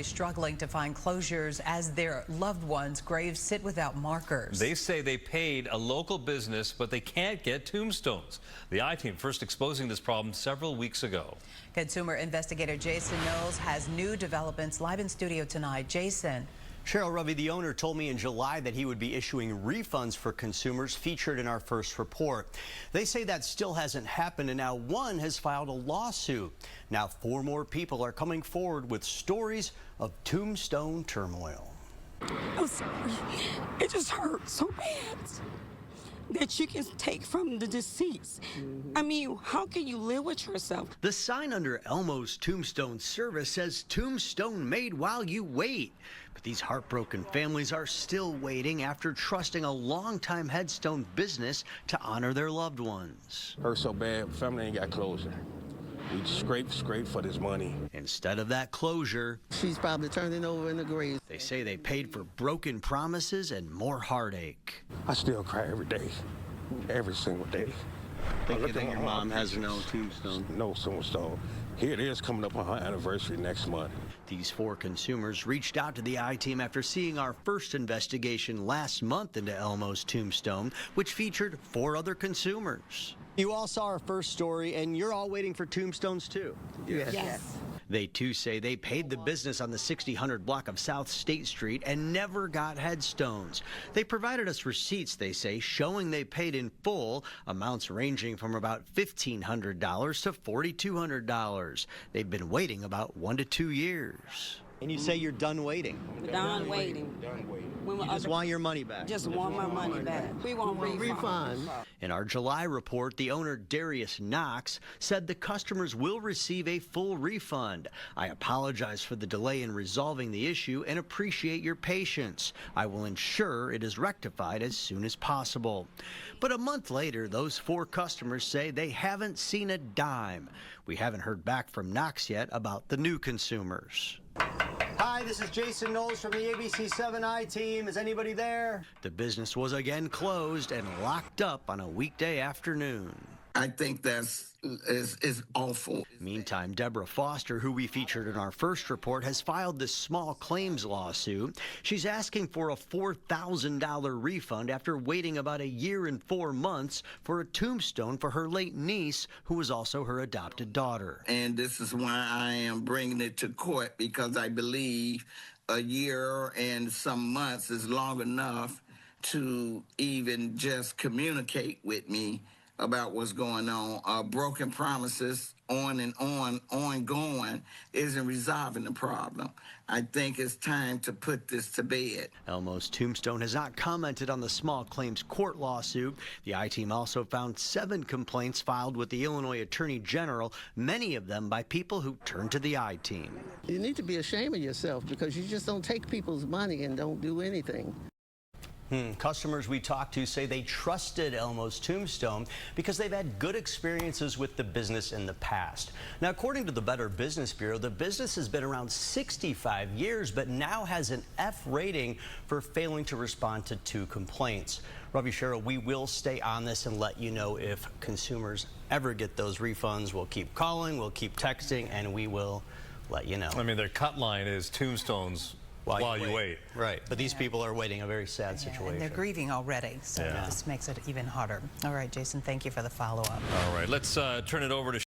Struggling to find closures as their loved ones' graves sit without markers. They say they paid a local business, but they can't get tombstones. The I-Team first exposing this problem several weeks ago. Consumer investigator Jason Knowles has new developments live in studio tonight. Jason. Cheryl Ravi, the owner, told me in July that he would be issuing refunds for consumers featured in our first report. They say that still hasn't happened, and now one has filed a lawsuit. Now 4 more people are coming forward with stories of tombstone turmoil. I'm sorry. It just hurts so bad that you can take from the deceased. I mean, how can you live with yourself? The sign under Elmo's tombstone service says tombstone made while you wait. But these heartbroken families are still waiting after trusting a longtime headstone business to honor their loved ones. Hurt so bad, family ain't got closure. We scrape for this money. Instead of that closure, she's probably turning over in the grave. They say they paid for broken promises and more heartache. I still cry every day, every single day. Think your mom has no tombstone? No tombstone. Here it is coming up on her anniversary next month. These 4 consumers reached out to the I-Team after seeing our first investigation last month into Elmo's tombstone, which featured 4 other consumers. You all saw our first story, and you're all waiting for tombstones too? Yes. They too say they paid the business on the 6000 block of South State Street and never got headstones. They provided us receipts, they say, showing they paid in full, amounts ranging from about $1,500 to $4,200. They've been waiting about 1 to 2 years. And you say you're done waiting? Done waiting. You just want your money back? Just want my money back. We want refund. In our July report, the owner, Darius Knox, said the customers will receive a full refund. I apologize for the delay in resolving the issue and appreciate your patience. I will ensure it is rectified as soon as possible. But a month later, those 4 customers say they haven't seen a dime. We haven't heard back from Knox yet about the new consumers. Hi, this is Jason Knowles from the ABC7 I-Team. Is anybody there? The business was again closed and locked up on a weekday afternoon. I think that's is awful. Meantime, Deborah Foster, who we featured in our first report, has filed this small claims lawsuit. She's asking for a $4,000 refund after waiting about 1 year and 4 months for a tombstone for her late niece, who was also her adopted daughter. And this is why I am bringing it to court, because I believe 1 year and some months is long enough to even just communicate with me about what's going on. Broken promises on and on, ongoing, isn't resolving the problem. I think it's time to put this to bed. Elmo's tombstone has not commented on the small claims court lawsuit. The I-Team also found 7 complaints filed with the Illinois Attorney General, many of them by people who turned to the I-Team. You need to be ashamed of yourself because you just don't take people's money and don't do anything. Customers we talked to say they trusted Elmo's tombstone because they've had good experiences with the business in the past. Now, according to the Better Business Bureau, the business has been around 65 years, but now has an F rating for failing to respond to 2 complaints. Ravi, Cheryl, we will stay on this and let you know if consumers ever get those refunds. We'll keep calling, we'll keep texting, and we will let you know. I mean, their cut line is tombstones while you wait. Right, but these people are waiting a very sad situation. And they're grieving already, so this makes it even harder. All right, Jason, thank you for the follow-up. All right, let's turn it over to